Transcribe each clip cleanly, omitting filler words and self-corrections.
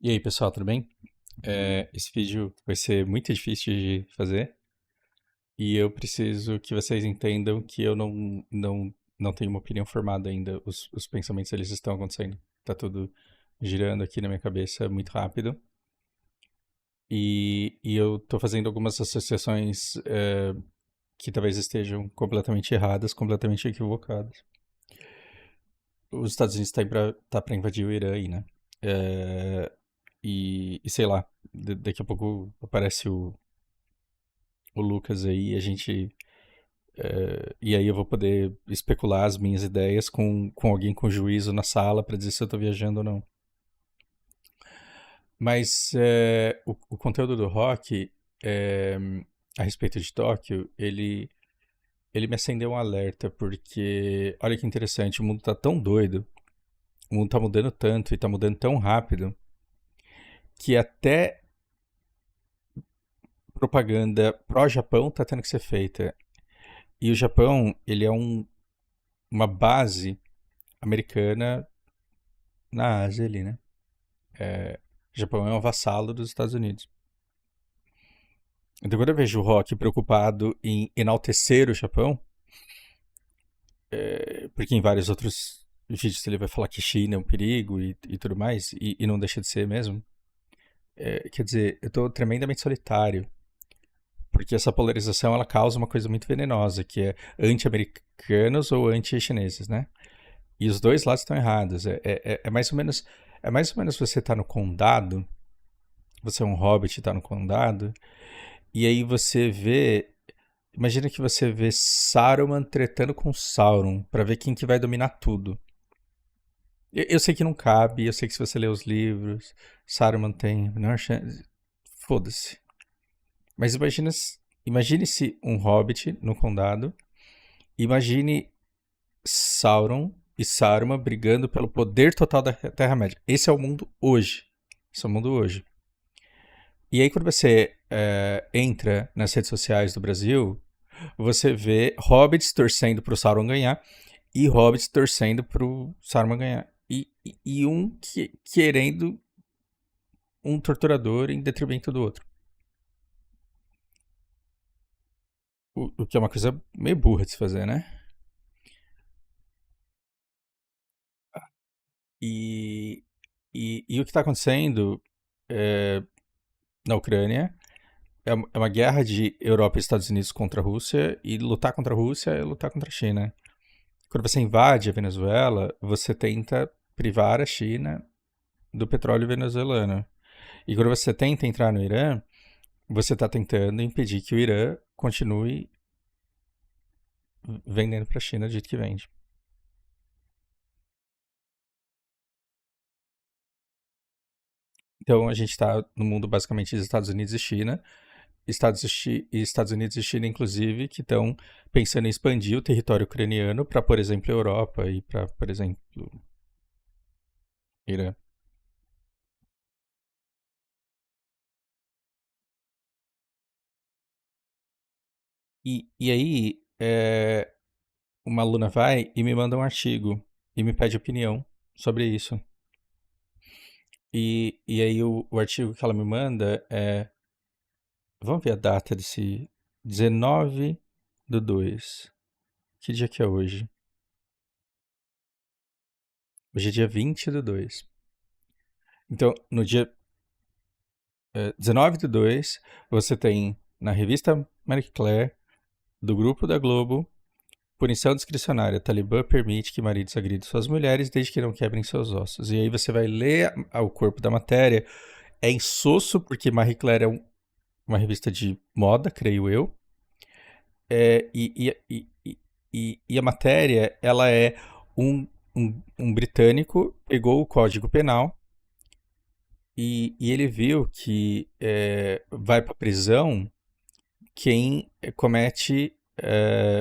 E aí, pessoal, tudo bem? Esse vídeo vai ser muito difícil de fazer e eu preciso que vocês entendam que eu não tenho uma opinião formada ainda. Os pensamentos, eles estão acontecendo. Tá tudo girando aqui na minha cabeça muito rápido e eu tô fazendo algumas associações que talvez estejam completamente erradas, completamente equivocadas. Os Estados Unidos tá pra invadir o Irã aí, né? É, e sei lá, daqui a pouco aparece o Lucas aí, e aí eu vou poder especular as minhas ideias com alguém com juízo na sala para dizer se eu tô viajando ou não. Mas o conteúdo do rock é, a respeito de Tóquio, ele me acendeu um alerta, porque olha que interessante, o mundo tá tão doido, o mundo tá mudando tanto e tá mudando tão rápido, que até propaganda pró-Japão tá tendo que ser feita. E o Japão, ele é uma base americana na Ásia ali, né? O Japão é um vassalo dos Estados Unidos. Então, quando eu vejo o Rock preocupado em enaltecer o Japão, porque em vários outros vídeos ele vai falar que China é um perigo e tudo mais, e não deixa de ser mesmo, quer dizer, eu tô tremendamente solitário, porque essa polarização ela causa uma coisa muito venenosa, que é anti-americanos ou anti-chineses, né? E os dois lados estão errados. É mais ou menos você tá no condado, você é um hobbit e tá no condado, e aí você vê. Imagina que você vê Saruman tretando com Sauron pra ver quem que vai dominar tudo. Eu sei que não cabe, eu sei que se você ler os livros, Saruman tem a menor chance. Foda-se. Mas imagine se um hobbit no condado. Imagine Sauron e Saruman brigando pelo poder total da Terra-média. Esse é o mundo hoje. Esse é o mundo hoje. E aí, quando você entra nas redes sociais do Brasil, você vê hobbits torcendo pro Sauron ganhar e hobbits torcendo pro Saruman ganhar. E um querendo um torturador em detrimento do outro. O que é uma coisa meio burra de se fazer, né? E, e o que está acontecendo na Ucrânia é uma guerra de Europa e Estados Unidos contra a Rússia, e lutar contra a Rússia é lutar contra a China. Quando você invade a Venezuela, você tenta privar a China do petróleo venezuelano. E quando você tenta entrar no Irã, você está tentando impedir que o Irã continue vendendo para a China do jeito que vende. Então a gente está no mundo basicamente dos Estados Unidos e China, Estados Unidos e China, inclusive, que estão pensando em expandir o território ucraniano para, por exemplo, a Europa e para, por exemplo, Irã. E aí, uma aluna vai e me manda um artigo e me pede opinião sobre isso. E aí o artigo que ela me manda é. Vamos ver a data desse 19/2. Que dia que é hoje? Hoje é dia 20/2. Então, no dia 19/2, você tem na revista Marie Claire, do grupo da Globo, punição discricionária. Talibã permite que maridos agridam suas mulheres desde que não quebrem seus ossos. E aí você vai ler o corpo da matéria. É insosso, porque Marie Claire é uma revista de moda, creio eu. É, e a matéria, ela é um britânico pegou o Código Penal e ele viu que vai para prisão quem comete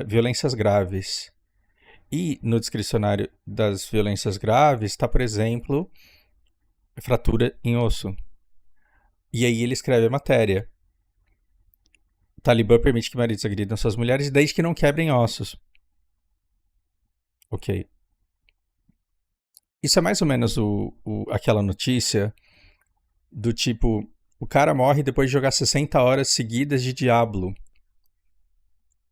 violências graves. E no discricionário das violências graves está, por exemplo, fratura em osso. E aí ele escreve a matéria. Talibã permite que maridos agridam suas mulheres desde que não quebrem ossos. Ok. Isso é mais ou menos aquela notícia Do tipo, o cara morre depois de jogar 60 horas seguidas de Diablo.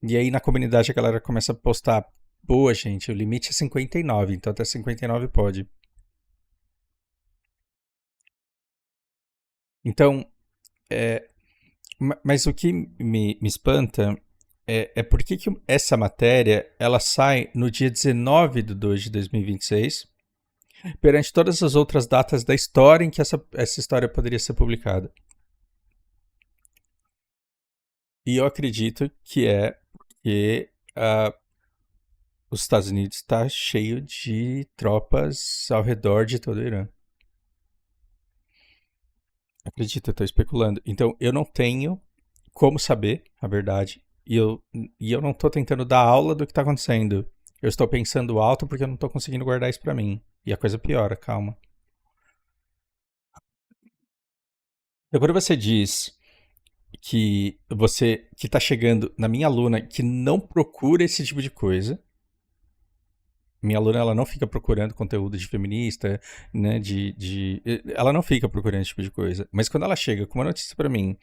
E aí na comunidade a galera começa a postar, boa, gente, o limite é 59, então até 59 pode. Então, é, mas o que me espanta é por que essa matéria ela sai no dia 19 de 2 de 2026, perante todas as outras datas da história em que essa história poderia ser publicada. E eu acredito que é porque os Estados Unidos está cheio de tropas ao redor de todo o Irã. Acredito, eu estou especulando. Então, eu não tenho como saber a verdade. E eu não estou tentando dar aula do que está acontecendo. Eu estou pensando alto porque eu não estou conseguindo guardar isso para mim. E a coisa piora, calma. Então, quando você diz que você que está chegando na minha aluna que não procura esse tipo de coisa, minha aluna ela não fica procurando conteúdo de feminista, né? Ela não fica procurando esse tipo de coisa. Mas quando ela chega com uma notícia para mim,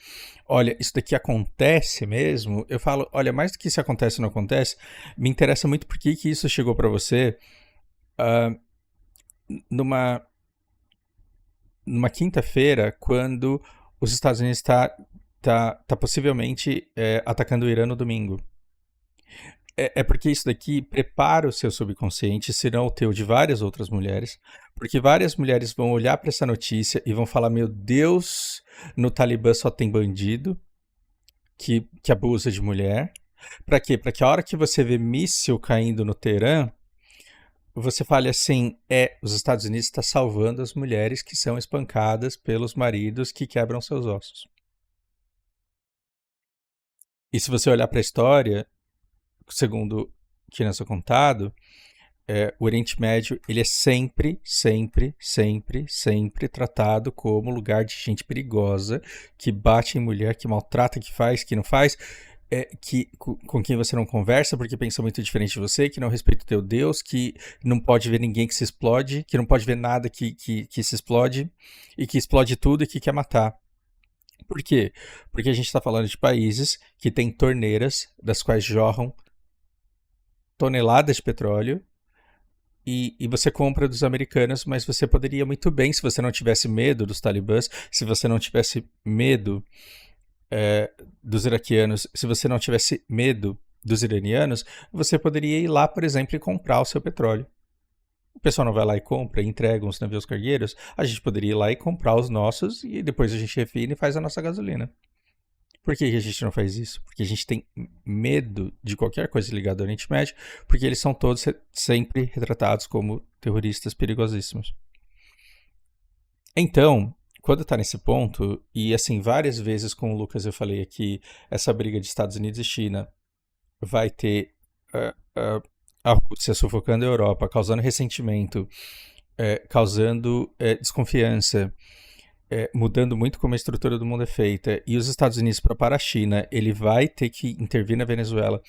olha, isso daqui acontece mesmo, eu falo, olha, mais do que se acontece ou não acontece, me interessa muito por que isso chegou para você uh, numa, numa quinta-feira, quando os Estados Unidos tá possivelmente atacando o Irã no domingo. É porque isso daqui prepara o seu subconsciente, se não o teu de várias outras mulheres, porque várias mulheres vão olhar para essa notícia e vão falar: Meu Deus, no Talibã só tem bandido que abusa de mulher. Para quê? Para que a hora que você vê míssil caindo no Teherã, você fale assim: os Estados Unidos está salvando as mulheres que são espancadas pelos maridos que quebram seus ossos. E se você olhar para a história, segundo que nos é contado, o Oriente Médio ele é sempre, sempre, sempre, sempre tratado como lugar de gente perigosa, que bate em mulher, que maltrata, que faz, que não faz, com quem você não conversa porque pensa muito diferente de você, que não respeita o teu Deus, que não pode ver ninguém que se explode, que não pode ver nada que se explode, e que explode tudo e que quer matar. Por quê? Porque a gente está falando de países que têm torneiras das quais jorram toneladas de petróleo e você compra dos americanos, mas você poderia muito bem, se você não tivesse medo dos talibãs, se você não tivesse medo dos iraquianos, se você não tivesse medo dos iranianos, você poderia ir lá, por exemplo, e comprar o seu petróleo. O pessoal não vai lá e compra e entrega uns navios cargueiros. A gente poderia ir lá e comprar os nossos e depois a gente refina e faz a nossa gasolina. Por que a gente não faz isso? Porque a gente tem medo de qualquer coisa ligada ao Oriente Médio, porque eles são todos sempre retratados como terroristas perigosíssimos. Então, quando está nesse ponto, e assim, várias vezes com o Lucas eu falei aqui, essa briga de Estados Unidos e China vai ter a Rússia sufocando a Europa, causando ressentimento, causando desconfiança, mudando muito como a estrutura do mundo é feita, e os Estados Unidos para a China, ele vai ter que intervir na Venezuela.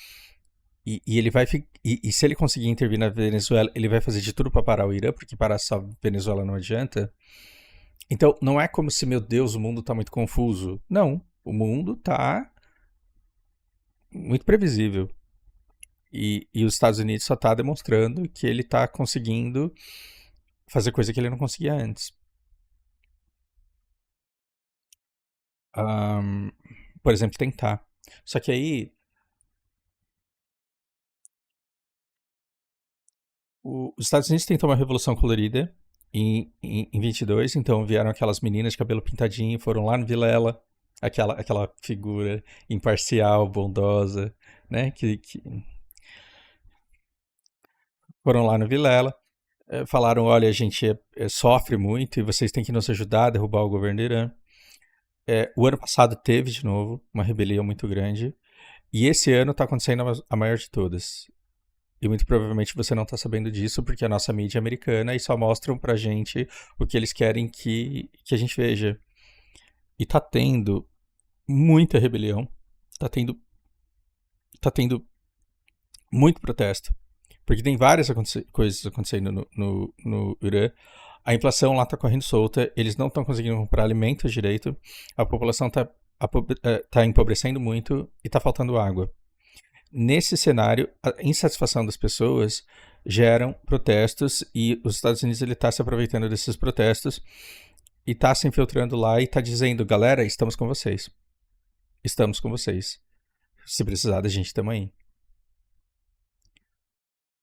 E ele vai e se ele conseguir intervir na Venezuela, ele vai fazer de tudo para parar o Irã, porque parar só a Venezuela não adianta. Então, não é como se, meu Deus, o mundo está muito confuso. Não, o mundo está muito previsível. E os Estados Unidos só está demonstrando que ele está conseguindo fazer coisa que ele não conseguia antes. Um, por exemplo, tentar. Só que aí os Estados Unidos tentou uma revolução colorida em 22, então vieram aquelas meninas de cabelo pintadinho, foram lá no Vilela, aquela figura imparcial, bondosa, né? Que foram lá no Vilela, falaram: olha, a gente sofre muito e vocês têm que nos ajudar a derrubar o governo do Irã. O ano passado teve de novo uma rebelião muito grande, e esse ano está acontecendo a maior de todas. E muito provavelmente você não está sabendo disso porque a nossa mídia é americana e só mostram pra gente o que eles querem que a gente veja. E tá tendo muita rebelião, tá tendo, tá tendo muito protesto. Porque tem várias coisas acontecendo no Irã. A inflação lá está correndo solta, eles não estão conseguindo comprar alimentos direito, a população está empobrecendo muito e está faltando água. Nesse cenário, a insatisfação das pessoas geram protestos e os Estados Unidos está se aproveitando desses protestos e está se infiltrando lá e está dizendo, galera, estamos com vocês. Estamos com vocês. Se precisar da gente, estamos aí.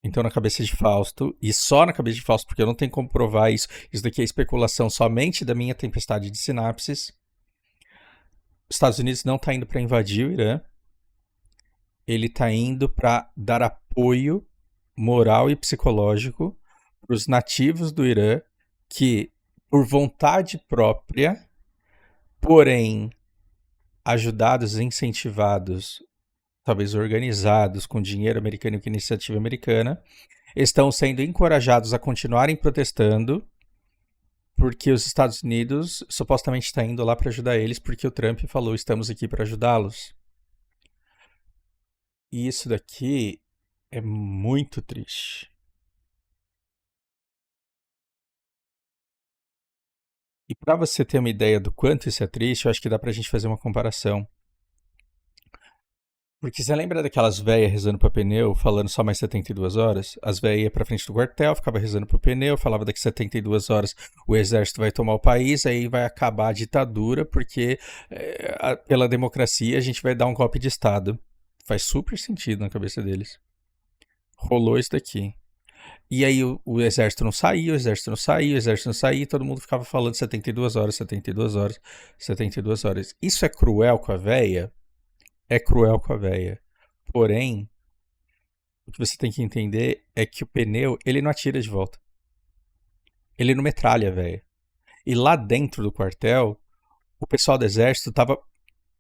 Então, na cabeça de Fausto, e só na cabeça de Fausto, porque eu não tenho como provar isso daqui é especulação somente da minha tempestade de sinapses, os Estados Unidos não está indo para invadir o Irã, ele está indo para dar apoio moral e psicológico para os nativos do Irã que, por vontade própria, porém ajudados, incentivados, talvez organizados com dinheiro americano e com iniciativa americana, estão sendo encorajados a continuarem protestando porque os Estados Unidos supostamente está indo lá para ajudar eles porque o Trump falou estamos aqui para ajudá-los. E isso daqui é muito triste. E para você ter uma ideia do quanto isso é triste, eu acho que dá pra gente fazer uma comparação. Porque você lembra daquelas velhas rezando pra pneu, falando só mais 72 horas? As velhas iam pra frente do quartel, ficava rezando pro pneu, falava daqui 72 horas o exército vai tomar o país, aí vai acabar a ditadura, porque pela democracia a gente vai dar um golpe de Estado. Faz super sentido na cabeça deles. Rolou isso daqui. E aí o exército não saía, o exército não saía, o exército não saía, e todo mundo ficava falando 72 horas, 72 horas, 72 horas. Isso é cruel com a véia? É cruel com a véia. Porém, o que você tem que entender é que o pneu, ele não atira de volta. Ele não metralha a véia. E lá dentro do quartel, o pessoal do exército tava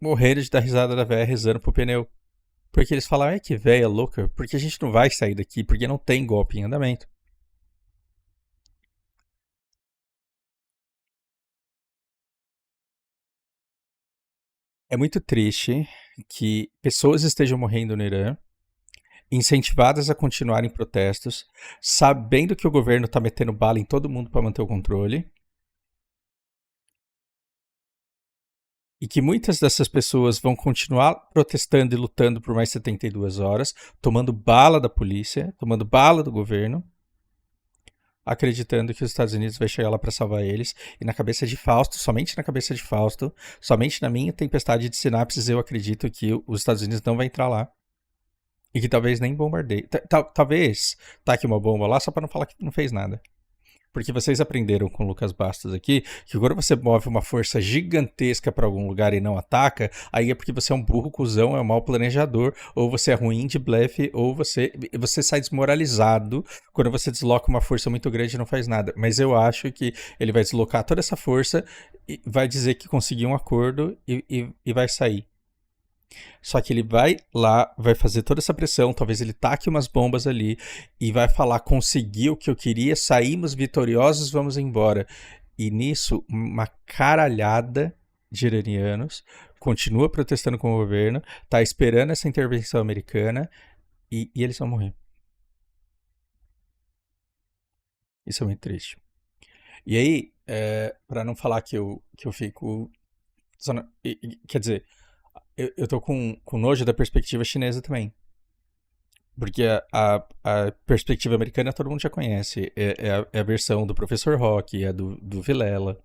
morrendo de dar risada da véia rezando pro pneu. Porque eles falaram, que véia louca, porque a gente não vai sair daqui, porque não tem golpe em andamento. É muito triste que pessoas estejam morrendo no Irã, incentivadas a continuarem protestos, sabendo que o governo está metendo bala em todo mundo para manter o controle, e que muitas dessas pessoas vão continuar protestando e lutando por mais 72 horas, tomando bala da polícia, tomando bala do governo, acreditando que os Estados Unidos vai chegar lá para salvar eles. E na cabeça de Fausto, somente na cabeça de Fausto, somente na minha tempestade de sinapses, eu acredito que os Estados Unidos não vai entrar lá. E que talvez nem bombardeie. Talvez taque uma bomba lá só para não falar que não fez nada. Porque vocês aprenderam com o Lucas Bastos aqui que quando você move uma força gigantesca para algum lugar e não ataca, aí é porque você é um burro, cuzão, é um mau planejador, ou você é ruim de blefe, ou você sai desmoralizado quando você desloca uma força muito grande e não faz nada. Mas eu acho que ele vai deslocar toda essa força e vai dizer que conseguiu um acordo e vai sair. Só que ele vai lá, vai fazer toda essa pressão, talvez ele taque umas bombas ali e vai falar: conseguiu o que eu queria, saímos vitoriosos, vamos embora. E nisso, uma caralhada de iranianos continua protestando com o governo, tá esperando essa intervenção americana e eles vão morrer. Isso é muito triste. E aí, para não falar que eu fico. Quer dizer, eu tô com nojo da perspectiva chinesa também. Porque a perspectiva americana todo mundo já conhece. É a versão do professor Rock, é do Vilela,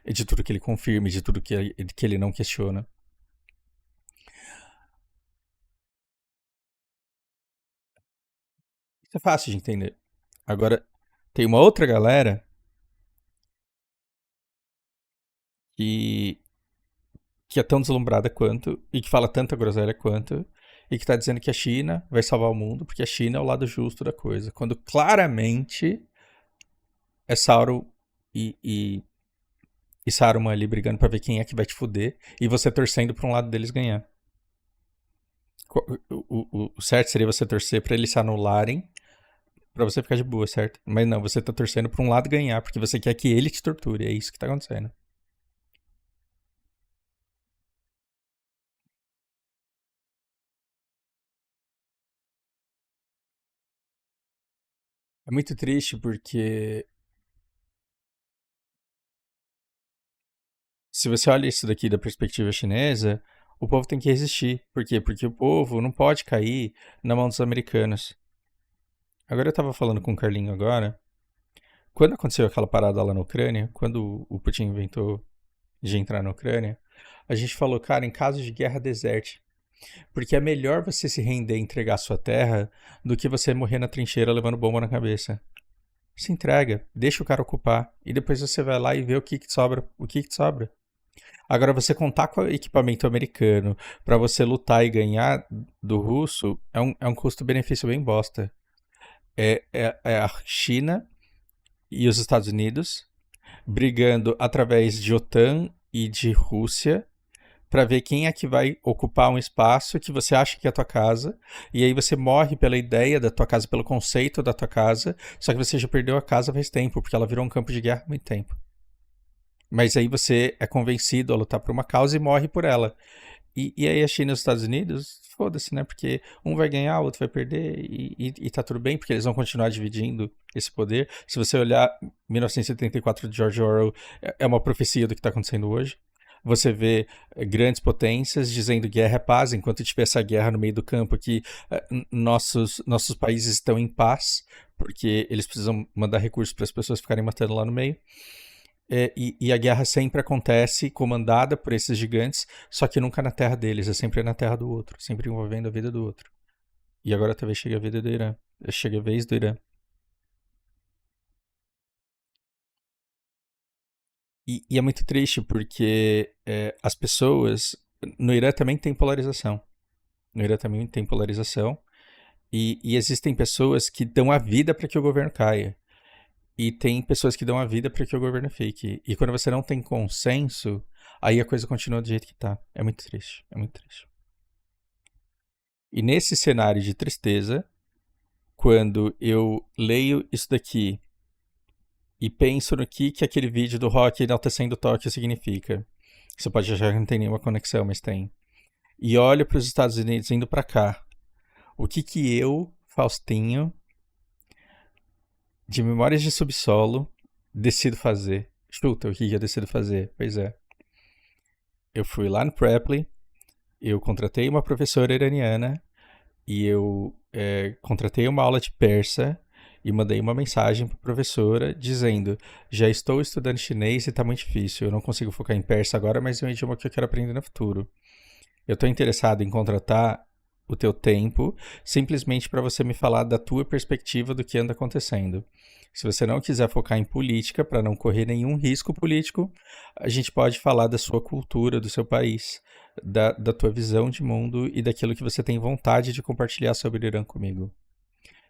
é de tudo que ele confirma, de tudo que ele não questiona. Isso é fácil de entender. Agora, tem uma outra galera que, que é tão deslumbrada quanto, e que fala tanta groselha quanto, e que tá dizendo que a China vai salvar o mundo, porque a China é o lado justo da coisa. Quando claramente é Sauron e Saruman ali brigando pra ver quem é que vai te fuder, e você torcendo pra um lado deles ganhar. O certo seria você torcer pra eles se anularem, pra você ficar de boa, certo? Mas não, você tá torcendo pra um lado ganhar, porque você quer que ele te torture, é isso que tá acontecendo. É muito triste porque se você olha isso daqui da perspectiva chinesa, o povo tem que resistir. Por quê? Porque o povo não pode cair na mão dos americanos. Agora eu tava falando com o Carlinho agora. Quando aconteceu aquela parada lá na Ucrânia, quando o Putin inventou de entrar na Ucrânia, a gente falou, cara, em caso de guerra, deserte. Porque é melhor você se render e entregar sua terra do que você morrer na trincheira levando bomba na cabeça. Se entrega, deixa o cara ocupar e depois você vai lá e vê o que sobra, o que sobra. Agora você contar com o equipamento americano para você lutar e ganhar do russo é um custo-benefício bem bosta. É a China e os Estados Unidos brigando através de OTAN e de Rússia para ver quem é que vai ocupar um espaço que você acha que é a tua casa, e aí você morre pela ideia da tua casa, pelo conceito da tua casa, só que você já perdeu a casa faz tempo, porque ela virou um campo de guerra há muito tempo. Mas aí você é convencido a lutar por uma causa e morre por ela. E aí a China e os Estados Unidos, foda-se, né? Porque um vai ganhar, o outro vai perder e tá tudo bem, porque eles vão continuar dividindo esse poder. Se você olhar 1984 de George Orwell, é uma profecia do que está acontecendo hoje. Você vê grandes potências dizendo guerra é paz, enquanto tiver essa guerra no meio do campo que nossos países estão em paz, porque eles precisam mandar recursos para as pessoas ficarem matando lá no meio. E a guerra sempre acontece comandada por esses gigantes, só que nunca na terra deles, é sempre na terra do outro, sempre envolvendo a vida do outro. E agora talvez chegue a vida do Irã. Chega a vez do Irã. E é muito triste porque as pessoas. No Irã também tem polarização. No Irã também tem polarização. E existem pessoas que dão a vida para que o governo caia. E tem pessoas que dão a vida para que o governo fique. E quando você não tem consenso, aí a coisa continua do jeito que tá. É muito triste. É muito triste. E nesse cenário de tristeza, quando eu leio isso daqui e penso no que aquele vídeo do Rock enaltecendo Tóquio significa. Você pode achar que não tem nenhuma conexão, mas tem. E olho para os Estados Unidos indo para cá. O que eu, Faustinho, de Memórias de Subsolo, decido fazer? Chuta, o que eu decido fazer? Pois é. Eu fui lá no Preply, eu contratei uma professora iraniana e eu contratei uma aula de persa e mandei uma mensagem para a professora dizendo: já estou estudando chinês e está muito difícil, eu não consigo focar em persa agora, mas é um idioma que eu quero aprender no futuro. Eu estou interessado em contratar o teu tempo simplesmente para você me falar da tua perspectiva do que anda acontecendo. Se você não quiser focar em política, para não correr nenhum risco político, a gente pode falar da sua cultura, do seu país, da tua visão de mundo e daquilo que você tem vontade de compartilhar sobre o Irã comigo.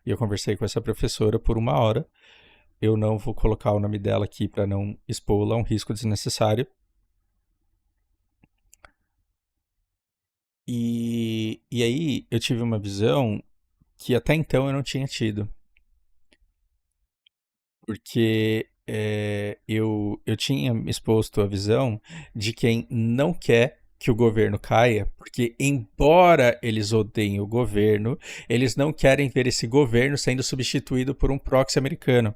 E eu conversei com essa professora por 1 hora. Eu não vou colocar o nome dela aqui para não expô-la a um risco desnecessário. E aí eu tive uma visão que até então eu não tinha tido. Porque eu tinha me exposto à visão de quem não quer que o governo caia, porque embora eles odeiem o governo, eles não querem ver esse governo sendo substituído por um proxy americano.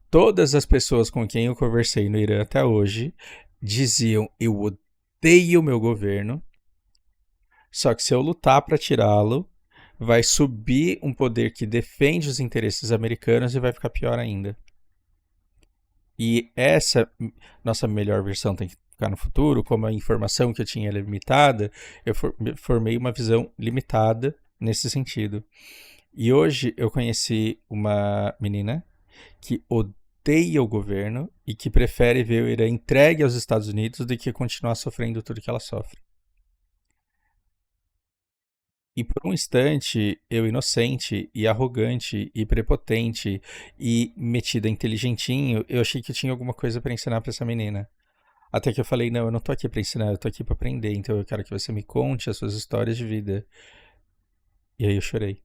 Todas as pessoas com quem eu conversei no Irã até hoje diziam: eu odeio o meu governo, só que se eu lutar para tirá-lo, vai subir um poder que defende os interesses americanos e vai ficar pior ainda. E essa nossa melhor versão tem que ficar no futuro, como a informação que eu tinha é limitada, eu formei uma visão limitada nesse sentido. E hoje eu conheci uma menina que odeia o governo e que prefere ver o Irã entregue aos Estados Unidos do que continuar sofrendo tudo que ela sofre. E por um instante, eu inocente e arrogante e prepotente e metida inteligentinho, eu achei que eu tinha alguma coisa para ensinar para essa menina. Até que eu falei, não, eu não tô aqui para ensinar, eu tô aqui para aprender, então eu quero que você me conte as suas histórias de vida. E aí eu chorei.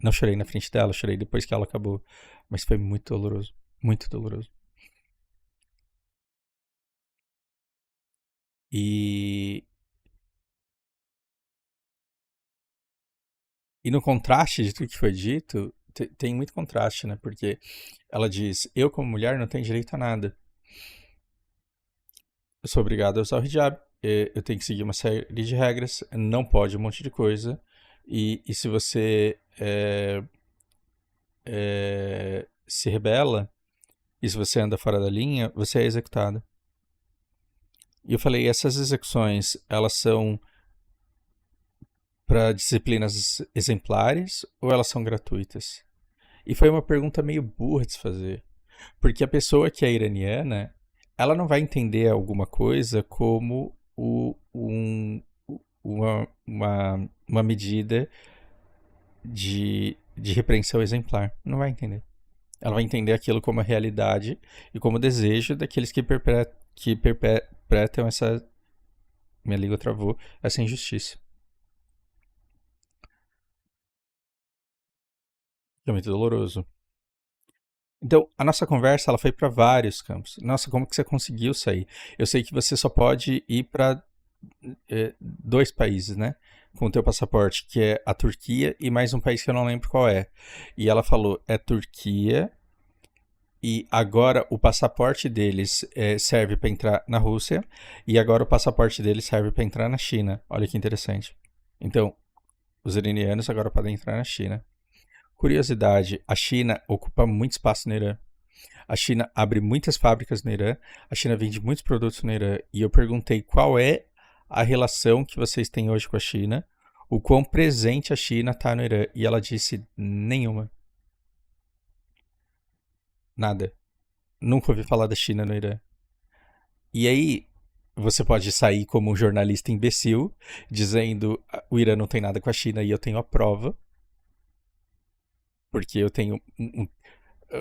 Não chorei na frente dela, chorei depois que ela acabou. Mas foi muito doloroso, muito doloroso. E, e no contraste de tudo que foi dito, tem muito contraste, né? Porque ela diz, eu como mulher não tenho direito a nada. Eu sou obrigado a usar o hijab, eu tenho que seguir uma série de regras, não pode um monte de coisa. E se você se rebela, e se você anda fora da linha, você é executado. E eu falei, essas execuções, elas são para disciplinas exemplares ou elas são gratuitas? E foi uma pergunta meio burra de se fazer. Porque a pessoa que é iraniana, ela não vai entender alguma coisa como uma medida de repreensão exemplar. Não vai entender. Ela vai entender aquilo como a realidade e como desejo daqueles que perpetram essa. Minha língua travou, essa injustiça. É muito doloroso. Então, a nossa conversa ela foi para vários campos. Nossa, como que você conseguiu sair? Eu sei que você só pode ir para dois países, né? Com o teu passaporte, que é a Turquia e mais um país que eu não lembro qual é. E ela falou, é Turquia e agora o passaporte deles serve para entrar na Rússia e agora o passaporte deles serve para entrar na China. Olha que interessante. Então, os iranianos agora podem entrar na China. Curiosidade, a China ocupa muito espaço no Irã. A China abre muitas fábricas no Irã, a China vende muitos produtos no Irã. E eu perguntei qual é a relação que vocês têm hoje com a China, o quão presente a China está no Irã. E ela disse nenhuma. Nada. Nunca ouvi falar da China no Irã. E aí, você pode sair como um jornalista imbecil, dizendo o Irã não tem nada com a China e eu tenho a prova. Porque eu tenho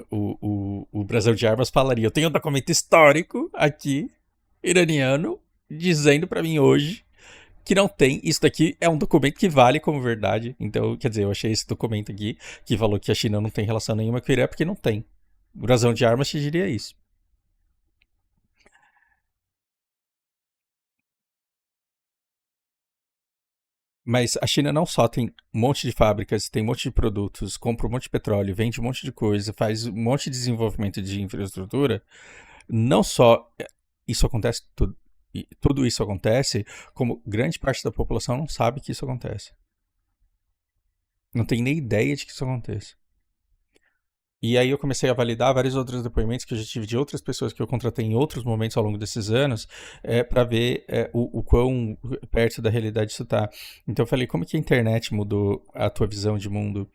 o Brasil de Armas falaria, eu tenho um documento histórico aqui, iraniano, dizendo para mim hoje que não tem. Isso daqui é um documento que vale como verdade. Então, quer dizer, eu achei esse documento aqui que falou que a China não tem relação nenhuma com o Irã porque não tem. O Brasil de Armas te diria isso. Mas a China não só tem um monte de fábricas, tem um monte de produtos, compra um monte de petróleo, vende um monte de coisa, faz um monte de desenvolvimento de infraestrutura. Não só isso acontece, tudo isso acontece, como grande parte da população não sabe que isso acontece. Não tem nem ideia de que isso aconteça. E aí eu comecei a validar vários outros depoimentos que eu já tive de outras pessoas que eu contratei em outros momentos ao longo desses anos, para ver o quão perto da realidade isso está. Então eu falei, como que a internet mudou a tua visão de mundo?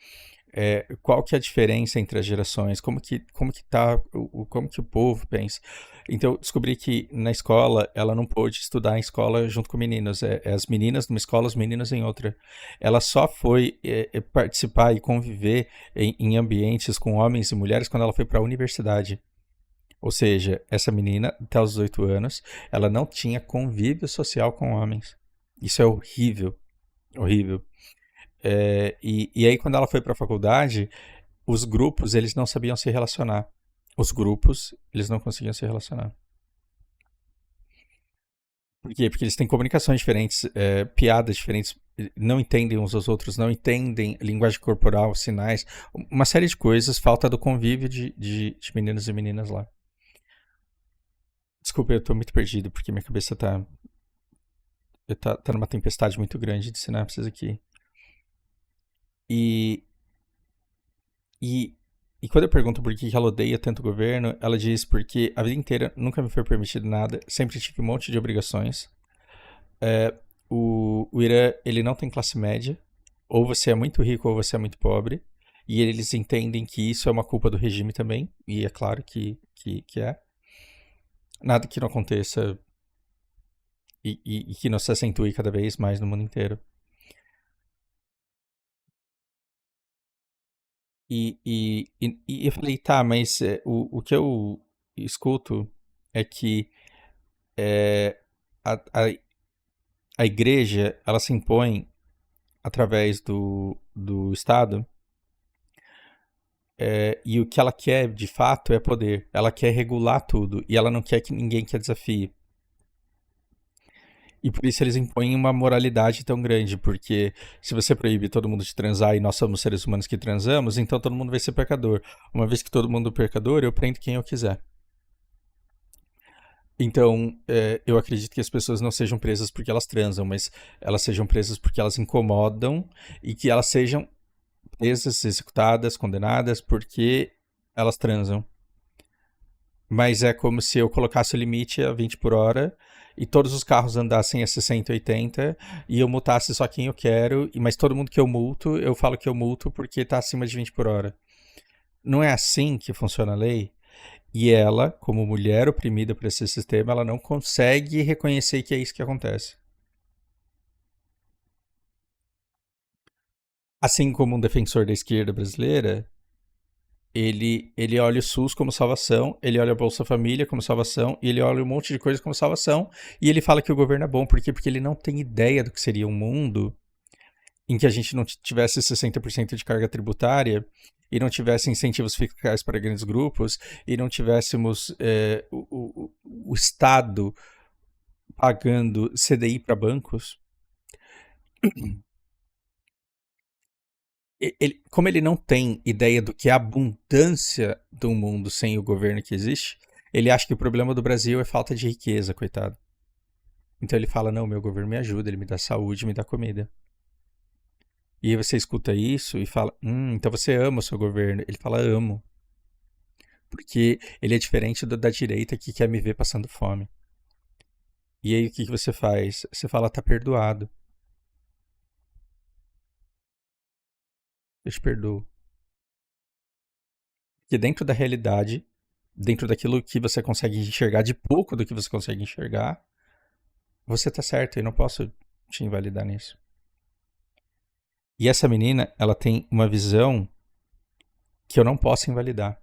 Qual que é a diferença entre as gerações? Como que o povo pensa? Então eu descobri que na escola ela não pôde estudar em escola junto com meninos. As meninas numa escola, os meninos em outra. Ela só foi participar e conviver em ambientes com homens e mulheres quando ela foi para a universidade. Ou seja, essa menina, até os 18 anos, ela não tinha convívio social com homens. Isso é horrível. Horrível. E aí, quando ela foi para a faculdade, os grupos, eles não sabiam se relacionar. Os grupos, eles não conseguiam se relacionar. Por quê? Porque eles têm comunicações diferentes, piadas diferentes, não entendem uns aos outros, não entendem linguagem corporal, sinais, uma série de coisas, falta do convívio de meninos e meninas lá. Desculpa, eu tô muito perdido, porque minha cabeça tá numa tempestade muito grande de sinapses aqui. E, e, e quando eu pergunto por que ela odeia tanto o governo, ela diz porque a vida inteira nunca me foi permitido nada, sempre tive um monte de obrigações. O Irã, ele não tem classe média, ou você é muito rico ou você é muito pobre, e eles entendem que isso é uma culpa do regime também, e é claro que é. Nada que não aconteça e que não se acentue cada vez mais no mundo inteiro. E eu falei, tá, mas o que eu escuto é que é, a, a, a igreja, ela se impõe através do Estado, e o que ela quer, de fato, é poder. Ela quer regular tudo, e ela não quer que ninguém que a desafie. E por isso eles impõem uma moralidade tão grande, porque se você proíbe todo mundo de transar e nós somos seres humanos que transamos, então todo mundo vai ser pecador. Uma vez que todo mundo é pecador, eu prendo quem eu quiser. Então, eu acredito que as pessoas não sejam presas porque elas transam, mas elas sejam presas porque elas incomodam e que elas sejam presas, executadas, condenadas porque elas transam. Mas é como se eu colocasse o limite a 20 por hora e todos os carros andassem a 60, 80 e eu multasse só quem eu quero, mas todo mundo que eu multo, eu falo que eu multo porque está acima de 20 por hora. Não é assim que funciona a lei? E ela, como mulher oprimida por esse sistema, ela não consegue reconhecer que é isso que acontece. Assim como um defensor da esquerda brasileira, ele olha o SUS como salvação, ele olha a Bolsa Família como salvação, e ele olha um monte de coisa como salvação, e ele fala que o governo é bom. Por quê? Porque ele não tem ideia do que seria um mundo em que a gente não tivesse 60% de carga tributária e não tivesse incentivos fiscais para grandes grupos e não tivéssemos o Estado pagando CDI para bancos. Como ele não tem ideia do que é a abundância do mundo sem o governo que existe, ele acha que o problema do Brasil é falta de riqueza, coitado. Então ele fala, não, meu governo me ajuda, ele me dá saúde, me dá comida. E aí você escuta isso e fala, então você ama o seu governo. Ele fala, amo. Porque ele é diferente da direita que quer me ver passando fome. E aí o que você faz? Você fala, tá perdoado. Eu te perdoo. Porque dentro da realidade, dentro daquilo que você consegue enxergar, de pouco do que você consegue enxergar, você tá certo, eu não posso te invalidar nisso. E essa menina, ela tem uma visão que eu não posso invalidar.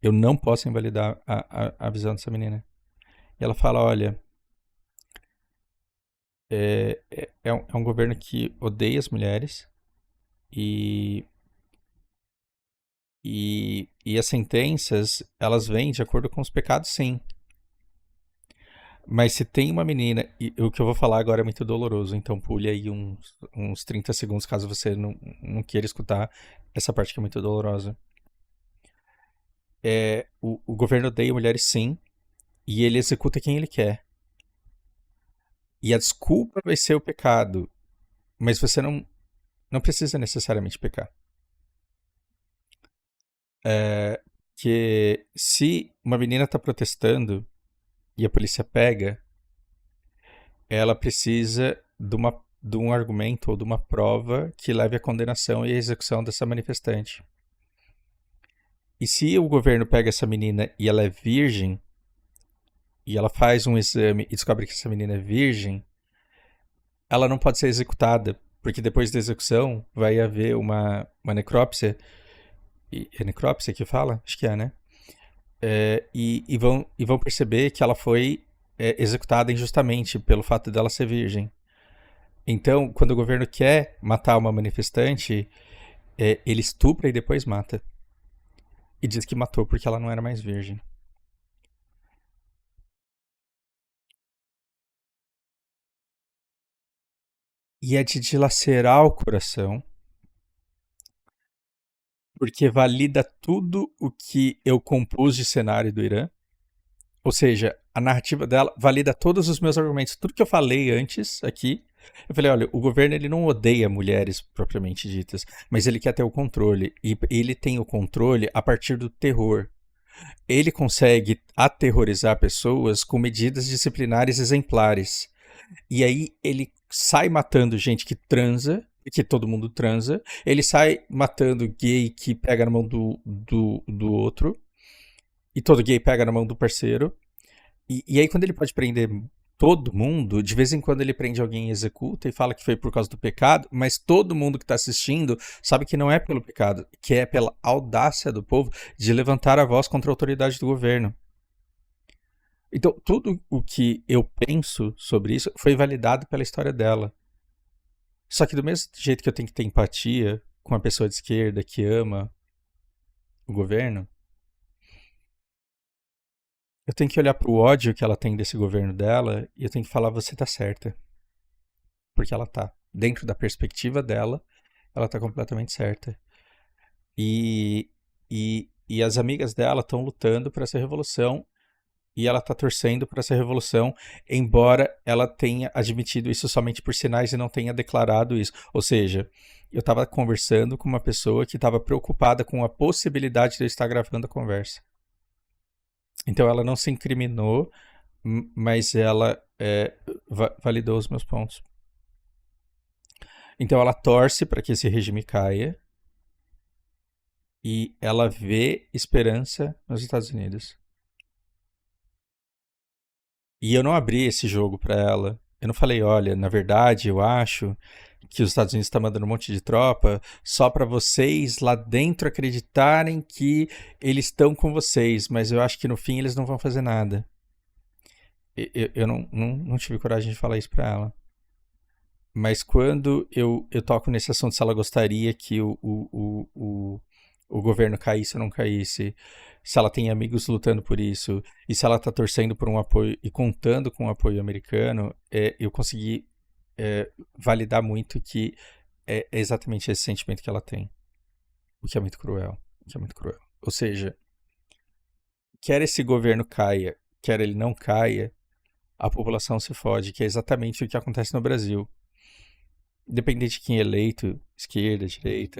Eu não posso invalidar a visão dessa menina. E ela fala, olha, é um governo que odeia as mulheres e, e as sentenças, elas vêm de acordo com os pecados, sim. Mas se tem uma menina, e o que eu vou falar agora é muito doloroso, então pule aí uns 30 segundos caso você não queira escutar essa parte que é muito dolorosa. O governo odeia mulheres sim, e ele executa quem ele quer. E a desculpa vai ser o pecado, mas você não precisa necessariamente pecar. Que se uma menina está protestando e a polícia pega, ela precisa de um argumento ou de uma prova que leve à condenação e à execução dessa manifestante. E se o governo pega essa menina e ela é virgem, e ela faz um exame e descobre que essa menina é virgem, ela não pode ser executada, porque depois da execução vai haver uma necrópsia. É necrópsia que fala? Acho que é, né? E vão perceber que ela foi executada injustamente pelo fato dela ser virgem. Então, quando o governo quer matar uma manifestante, ele estupra e depois mata. E diz que matou porque ela não era mais virgem. E é de dilacerar o coração, porque valida tudo o que eu compus de cenário do Irã. Ou seja, a narrativa dela valida todos os meus argumentos. Tudo que eu falei antes aqui, eu falei, olha, o governo ele não odeia mulheres propriamente ditas, mas ele quer ter o controle. E ele tem o controle a partir do terror. Ele consegue aterrorizar pessoas com medidas disciplinares exemplares. E aí ele sai matando gente que transa, que todo mundo transa. Ele sai matando gay que pega na mão do outro. E todo gay pega na mão do parceiro. E aí, quando ele pode prender todo mundo, de vez em quando ele prende alguém e executa e fala que foi por causa do pecado, mas todo mundo que está assistindo sabe que não é pelo pecado, que é pela audácia do povo de levantar a voz contra a autoridade do governo. Então, tudo o que eu penso sobre isso foi validado pela história dela. Só que do mesmo jeito que eu tenho que ter empatia com a pessoa de esquerda que ama o governo, eu tenho que olhar pro ódio que ela tem desse governo dela e eu tenho que falar, você tá certa. Porque ela tá. Dentro da perspectiva dela, ela tá completamente certa. E as amigas dela estão lutando por essa revolução e ela está torcendo por essa revolução, embora ela tenha admitido isso somente por sinais e não tenha declarado isso. Ou seja, eu estava conversando com uma pessoa que estava preocupada com a possibilidade de eu estar gravando a conversa. Então ela não se incriminou, mas ela validou os meus pontos. Então ela torce para que esse regime caia e ela vê esperança nos Estados Unidos. E eu não abri esse jogo para ela. Eu não falei, olha, na verdade, eu acho que os Estados Unidos está mandando um monte de tropa só para vocês lá dentro acreditarem que eles estão com vocês, mas eu acho que no fim eles não vão fazer nada. Eu não tive coragem de falar isso para ela. Mas quando eu toco nesse assunto, se ela gostaria que o governo caísse ou não caísse, se ela tem amigos lutando por isso, e se ela está torcendo por um apoio e contando com o apoio americano, eu consegui validar muito que é exatamente esse sentimento que ela tem. O que é muito cruel. O que é muito cruel. Ou seja, quer esse governo caia, quer ele não caia, a população se fode, que é exatamente o que acontece no Brasil. Independente de quem é eleito, esquerda, direita.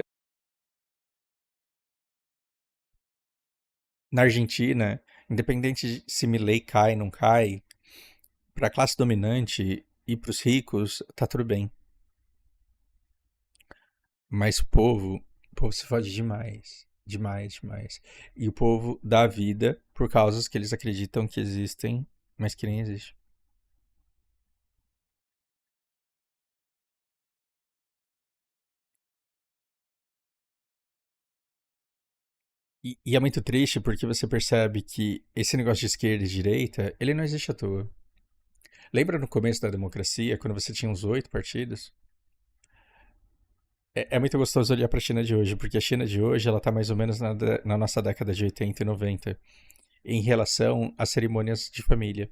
Na Argentina, independente de se Milei cai ou não cai, para a classe dominante e para os ricos, tá tudo bem. Mas o povo se fode demais. Demais, demais. E o povo dá vida por causas que eles acreditam que existem, mas que nem existem. E é muito triste porque você percebe que esse negócio de esquerda e direita, ele não existe à toa. Lembra no começo da democracia, quando você tinha uns 8 partidos? É muito gostoso olhar para a China de hoje, porque a China de hoje ela está mais ou menos na nossa década de 80 e 90, em relação às cerimônias de família.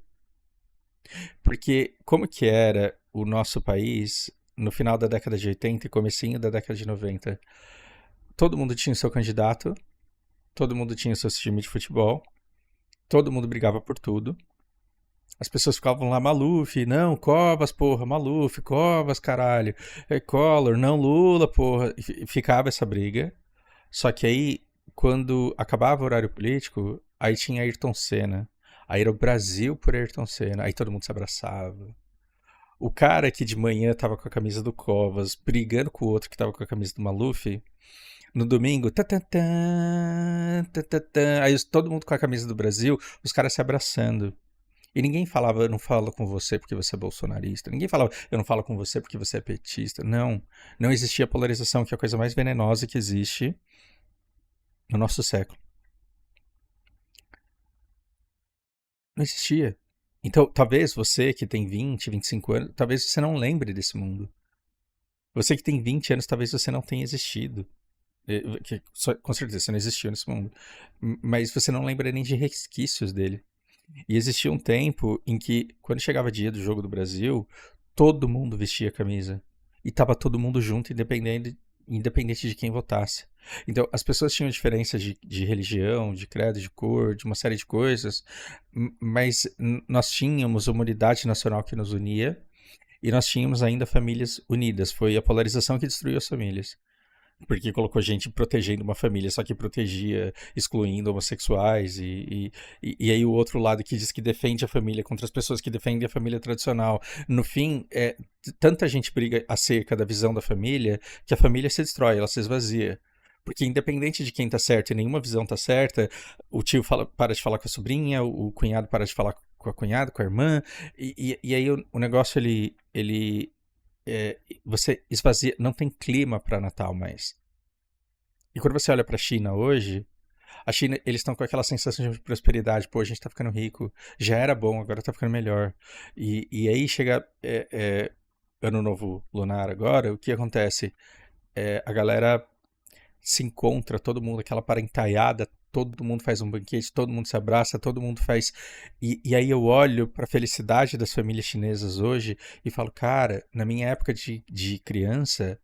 Porque como que era o nosso país no final da década de 80 e comecinho da década de 90? Todo mundo tinha o seu candidato, todo mundo tinha o seu time de futebol, todo mundo brigava por tudo. As pessoas ficavam lá, Maluf, não, Covas, porra, Maluf, Covas, caralho, Collor, não, Lula, porra. E ficava essa briga. Só que aí, quando acabava o horário político, aí tinha Ayrton Senna. Aí era o Brasil por Ayrton Senna. Aí todo mundo se abraçava. O cara que de manhã tava com a camisa do Covas, brigando com o outro que tava com a camisa do Maluf, no domingo, tatatã, tatatã, aí todo mundo com a camisa do Brasil, os caras se abraçando. E ninguém falava, eu não falo com você porque você é bolsonarista. Ninguém falava, eu não falo com você porque você é petista. Não. Não existia polarização, que é a coisa mais venenosa que existe no nosso século. Não existia. Então, talvez você que tem 20, 25 anos, talvez você não lembre desse mundo. Você que tem 20 anos, talvez você não tenha existido. Com certeza você não existiu nesse mundo. Mas você não lembra nem de resquícios dele. E existia um tempo em que, quando chegava dia do Jogo do Brasil, todo mundo vestia a camisa. E tava todo mundo junto, independente de quem votasse. Então, as pessoas tinham diferenças de religião, de credo, de cor, de uma série de coisas, mas nós tínhamos uma unidade nacional que nos unia e nós tínhamos ainda famílias unidas. Foi a polarização que destruiu as famílias. Porque colocou gente protegendo uma família, só que protegia, excluindo homossexuais, e aí o outro lado que diz que defende a família contra as pessoas que defendem a família tradicional. No fim, tanta gente briga acerca da visão da família que a família se destrói, ela se esvazia. Porque independente de quem tá certo e nenhuma visão tá certa, o tio para de falar com a sobrinha, o cunhado para de falar com a cunhada, com a irmã, e aí o negócio você esvazia, não tem clima para Natal mais. E quando você olha para a China hoje, a China, eles estão com aquela sensação de prosperidade, pô, a gente tá ficando rico, já era bom, agora tá ficando melhor. E aí chega Ano Novo Lunar agora, o que acontece? A galera se encontra, todo mundo, aquela parentaiada, todo mundo faz um banquete, todo mundo se abraça, todo mundo faz. E aí eu olho para a felicidade das famílias chinesas hoje e falo, cara, na minha época de criança,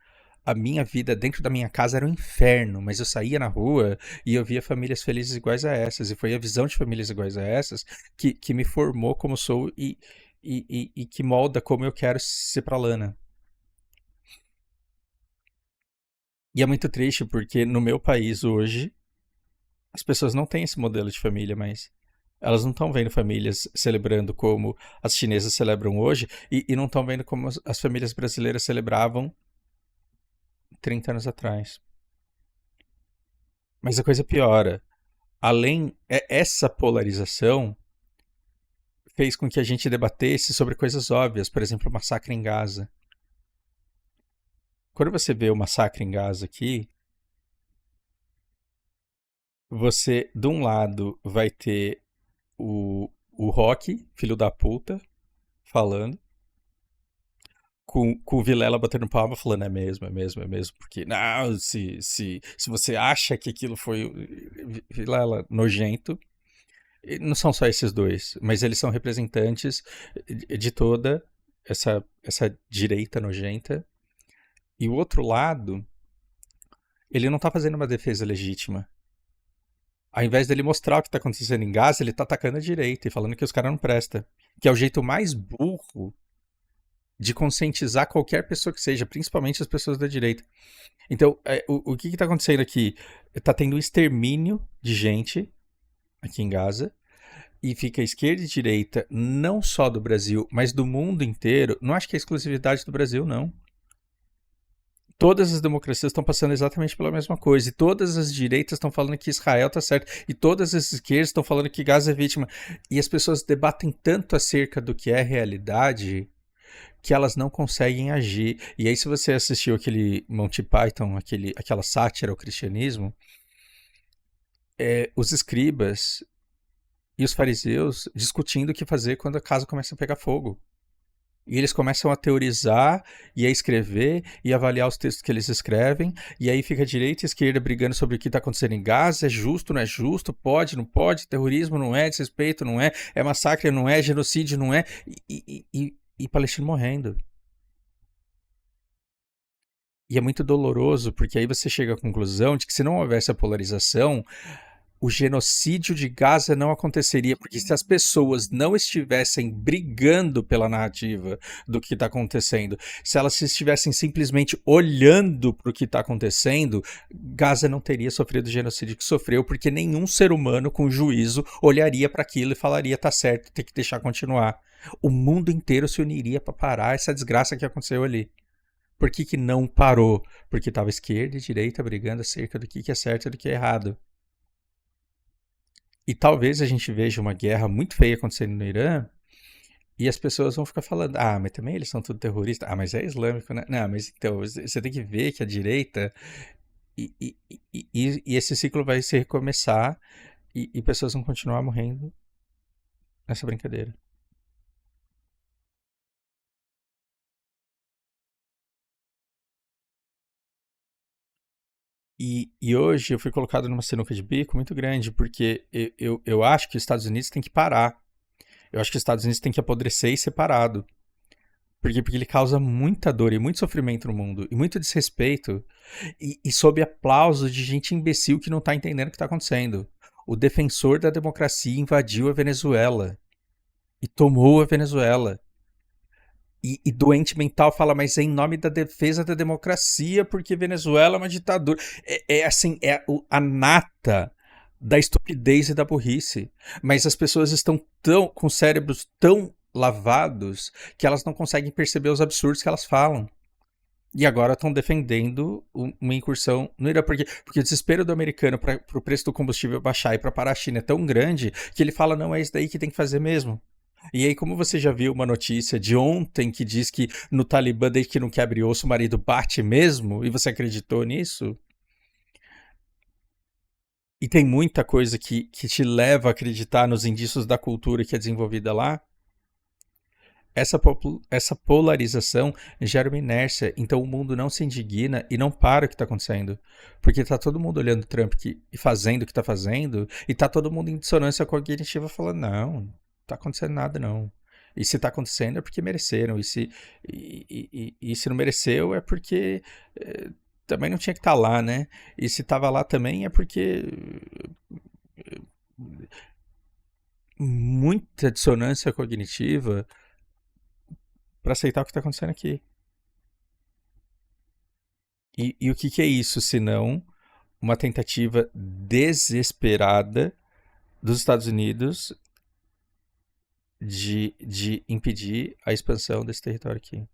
a minha vida dentro da minha casa era um inferno, mas eu saía na rua e eu via famílias felizes iguais a essas, e foi a visão de famílias iguais a essas que me formou como sou e que molda como eu quero ser pra Lana. E é muito triste porque no meu país hoje, as pessoas não têm esse modelo de família mais. Elas não estão vendo famílias celebrando como as chinesas celebram hoje e não estão vendo como as famílias brasileiras celebravam 30 anos atrás. Mas a coisa piora. Essa polarização fez com que a gente debatesse sobre coisas óbvias, por exemplo, o massacre em Gaza. Quando você vê o massacre em Gaza aqui, você, de um lado, vai ter o Rock, filho da puta, falando, com o Vilela batendo palma, falando é mesmo, é mesmo, é mesmo, porque não, se você acha que aquilo foi Vilela nojento, não são só esses dois, mas eles são representantes de toda essa direita nojenta. E o outro lado, ele não tá fazendo uma defesa legítima. Ao invés dele mostrar o que tá acontecendo em Gaza, ele tá atacando a direita e falando que os caras não prestam. Que é o jeito mais burro de conscientizar qualquer pessoa que seja, principalmente as pessoas da direita. Então, o que tá acontecendo aqui? Tá tendo um extermínio de gente aqui em Gaza, e fica esquerda e direita, não só do Brasil, mas do mundo inteiro. Não acho que é exclusividade do Brasil, não. Todas as democracias estão passando exatamente pela mesma coisa. E todas as direitas estão falando que Israel está certo. E todas as esquerdas estão falando que Gaza é vítima. E as pessoas debatem tanto acerca do que é realidade que elas não conseguem agir. E aí, se você assistiu aquele Monty Python, aquela sátira ao cristianismo, os escribas e os fariseus discutindo o que fazer quando a casa começa a pegar fogo. E eles começam a teorizar e a escrever e avaliar os textos que eles escrevem. E aí fica a direita e a esquerda brigando sobre o que está acontecendo em Gaza. É justo, não é justo? Pode, não pode? Terrorismo não é? Desrespeito não é? É massacre não é? Genocídio não é? E palestino morrendo. E é muito doloroso, porque aí você chega à conclusão de que se não houvesse a polarização, o genocídio de Gaza não aconteceria, porque se as pessoas não estivessem brigando pela narrativa do que está acontecendo, se elas estivessem simplesmente olhando para o que está acontecendo, Gaza não teria sofrido o genocídio que sofreu, porque nenhum ser humano com juízo olharia para aquilo e falaria tá certo, tem que deixar continuar. O mundo inteiro se uniria para parar essa desgraça que aconteceu ali. Por que não parou? Porque estava esquerda e direita brigando acerca do que é certo e do que é errado. E talvez a gente veja uma guerra muito feia acontecendo no Irã e as pessoas vão ficar falando, mas também eles são tudo terroristas. Mas é islâmico, né? Não, mas então, você tem que ver que a direita e esse ciclo vai se recomeçar e pessoas vão continuar morrendo nessa brincadeira. E hoje eu fui colocado numa sinuca de bico muito grande, porque eu acho que os Estados Unidos tem que parar. Eu acho que os Estados Unidos tem que apodrecer e ser parado. Porque ele causa muita dor e muito sofrimento no mundo, e muito desrespeito, e sob aplauso de gente imbecil que não tá entendendo o que tá acontecendo. O defensor da democracia invadiu a Venezuela e tomou a Venezuela. E doente mental fala, mas é em nome da defesa da democracia, porque Venezuela é uma ditadura. Assim, a nata da estupidez e da burrice. Mas as pessoas estão com cérebros tão lavados que elas não conseguem perceber os absurdos que elas falam. E agora estão defendendo uma incursão no Irã. Porque o desespero do americano para o preço do combustível baixar e para parar a China é tão grande que ele fala, não, é isso daí que tem que fazer mesmo. E aí, como você já viu uma notícia de ontem que diz que no Talibã, desde que não quebre osso, o marido bate mesmo, e você acreditou nisso? E tem muita coisa que te leva a acreditar nos indícios da cultura que é desenvolvida lá. Essa polarização gera uma inércia, então o mundo não se indigna e não para o que está acontecendo. Porque tá todo mundo olhando o Trump e fazendo o que está fazendo, e tá todo mundo em dissonância cognitiva falando, não tá acontecendo nada não. E se tá acontecendo é porque mereceram. E se não mereceu é porque eh, também não tinha que estar lá, né? E se tava lá também é porque muita dissonância cognitiva para aceitar o que tá acontecendo aqui. E o que, que é isso, senão uma tentativa desesperada dos Estados Unidos de impedir a expansão desse território aqui.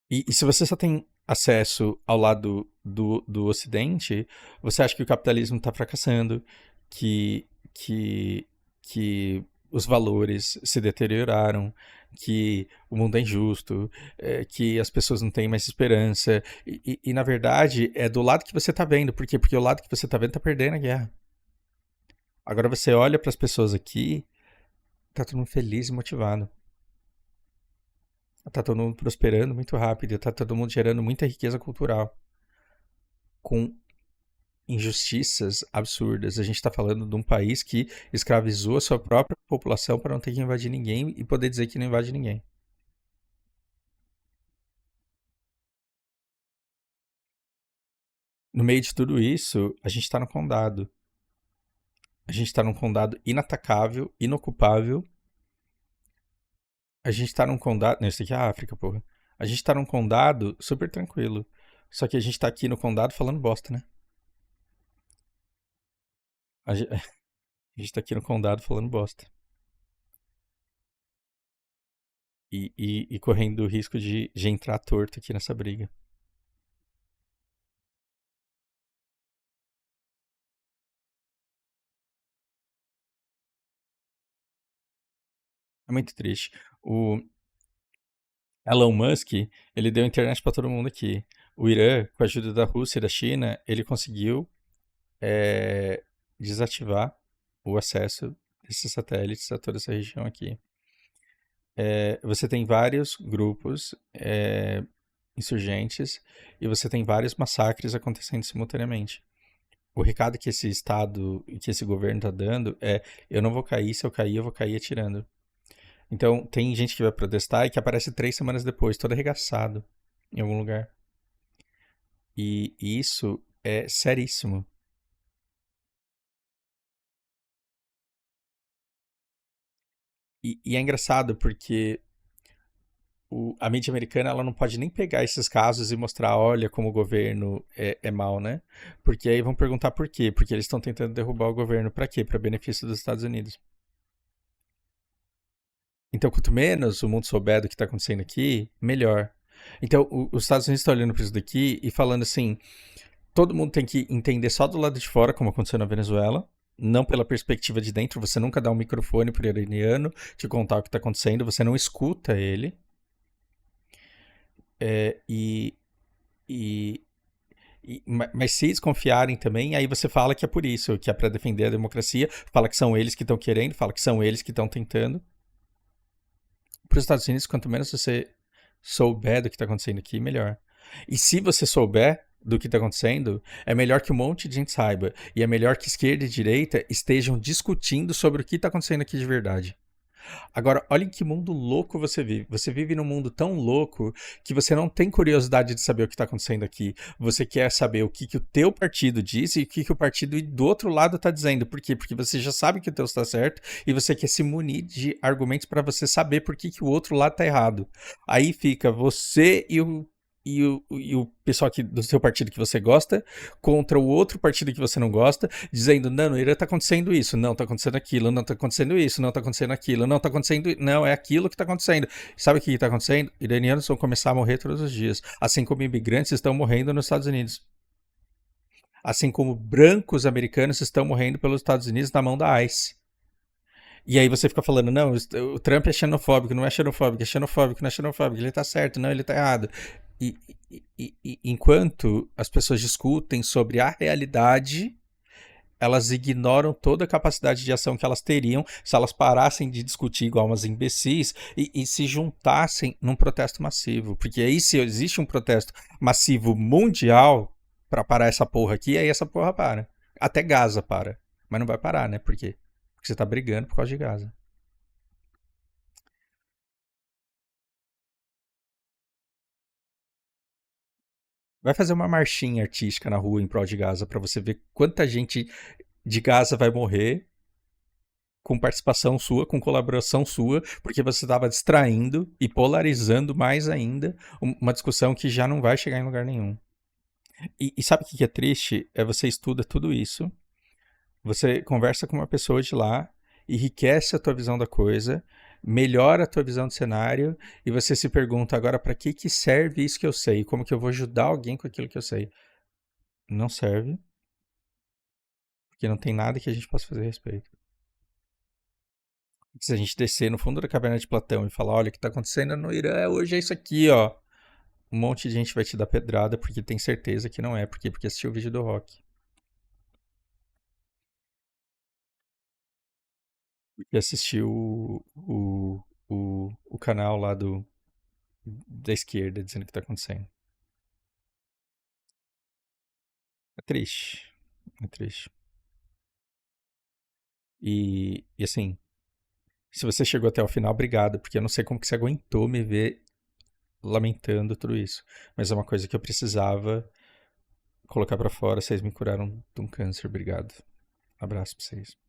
E se você só tem acesso ao lado do Ocidente, você acha que o capitalismo está fracassando, que, que, que os valores se deterioraram, que o mundo é injusto, que as pessoas não têm mais esperança. Na verdade, é do lado que você está vendo. Por quê? Porque o lado que você está vendo está perdendo a guerra. Agora você olha para as pessoas aqui, tá todo mundo feliz e motivado. Tá todo mundo prosperando muito rápido, tá todo mundo gerando muita riqueza cultural. Com injustiças absurdas. A gente está falando de um país que escravizou a sua própria população para não ter que invadir ninguém e poder dizer que não invade ninguém. No meio de tudo isso, a gente está no condado. A gente está num condado inatacável, inocupável. A gente está num condado. Não, isso aqui é a África, porra. A gente está num condado super tranquilo. Só que a gente tá aqui no condado falando bosta, né? A gente, a gente tá aqui no condado falando bosta. E correndo o risco de entrar torto aqui nessa briga. É muito triste. O Elon Musk, ele deu internet para todo mundo aqui. O Irã, com a ajuda da Rússia e da China, ele conseguiu é, desativar o acesso desses satélites a toda essa região aqui. Você tem vários grupos insurgentes e você tem vários massacres acontecendo simultaneamente. O recado que esse Estado e que esse governo está dando é: eu não vou cair, se eu cair, eu vou cair atirando. Então, tem gente que vai protestar e que aparece 3 semanas depois, todo arregaçado, em algum lugar. E isso é seríssimo. E é engraçado porque a mídia americana ela não pode nem pegar esses casos e mostrar, olha como o governo é mal, né? Porque aí vão perguntar por quê. Porque eles estão tentando derrubar o governo para quê? Para benefício dos Estados Unidos. Então, quanto menos o mundo souber do que está acontecendo aqui, melhor. Então, os Estados Unidos estão olhando para isso daqui e falando assim: todo mundo tem que entender só do lado de fora, como aconteceu na Venezuela, não pela perspectiva de dentro. Você nunca dá um microfone para o iraniano te contar o que está acontecendo, você não escuta ele. É, e, mas se eles confiarem também, aí você fala que é por isso, que é para defender a democracia, fala que são eles que estão querendo, fala que são eles que estão tentando. Para os Estados Unidos, quanto menos você souber do que está acontecendo aqui, melhor. E se você souber do que está acontecendo, é melhor que um monte de gente saiba. E é melhor que esquerda e direita estejam discutindo sobre o que está acontecendo aqui de verdade. Agora, olha em que mundo louco você vive. Você vive num mundo tão louco que você não tem curiosidade de saber o que está acontecendo aqui. Você quer saber o que o teu partido diz e o que o partido do outro lado está dizendo. Por quê? Porque você já sabe que o teu está certo e você quer se munir de argumentos para você saber por que o outro lado está errado. Aí fica você e o pessoal do seu partido que você gosta contra o outro partido que você não gosta, dizendo: não, no Irã tá acontecendo isso, não tá acontecendo aquilo, não tá acontecendo isso, não tá acontecendo aquilo, não tá acontecendo, não, é aquilo que tá acontecendo. Sabe o que tá acontecendo? Iranianos vão começar a morrer todos os dias, assim como imigrantes estão morrendo nos Estados Unidos. Assim como brancos americanos estão morrendo pelos Estados Unidos na mão da ICE. E aí você fica falando: não, o Trump é xenofóbico, não é xenofóbico, é xenofóbico, não é xenofóbico, ele tá certo, não, ele tá errado. E, enquanto as pessoas discutem sobre a realidade, elas ignoram toda a capacidade de ação que elas teriam se elas parassem de discutir igual umas imbecis e se juntassem num protesto massivo. Porque aí, se existe um protesto massivo mundial para parar essa porra aqui, aí essa porra para. Até Gaza para. Mas não vai parar, né? Por quê? Porque você tá brigando por causa de Gaza. Vai fazer uma marchinha artística na rua em prol de Gaza pra você ver quanta gente de Gaza vai morrer com participação sua, com colaboração sua, porque você estava distraindo e polarizando mais ainda uma discussão que já não vai chegar em lugar nenhum. E sabe o que é triste? É você estuda tudo isso, você conversa com uma pessoa de lá, enriquece a tua visão da coisa, melhora a tua visão do cenário, e você se pergunta agora para que serve isso que eu sei? Como que eu vou ajudar alguém com aquilo que eu sei? Não serve, porque não tem nada que a gente possa fazer a respeito. Se a gente descer no fundo da caverna de Platão e falar, olha, o que está acontecendo no Irã hoje é isso aqui, ó. Um monte de gente vai te dar pedrada porque tem certeza que não é. Por quê? Porque assistiu o vídeo do Rock. E assistiu o canal lá da esquerda dizendo o que está acontecendo. É triste. É triste. E assim, se você chegou até o final, obrigado, porque eu não sei como que você aguentou me ver lamentando tudo isso. Mas é uma coisa que eu precisava colocar pra fora. Vocês me curaram de um câncer, obrigado. Abraço pra vocês.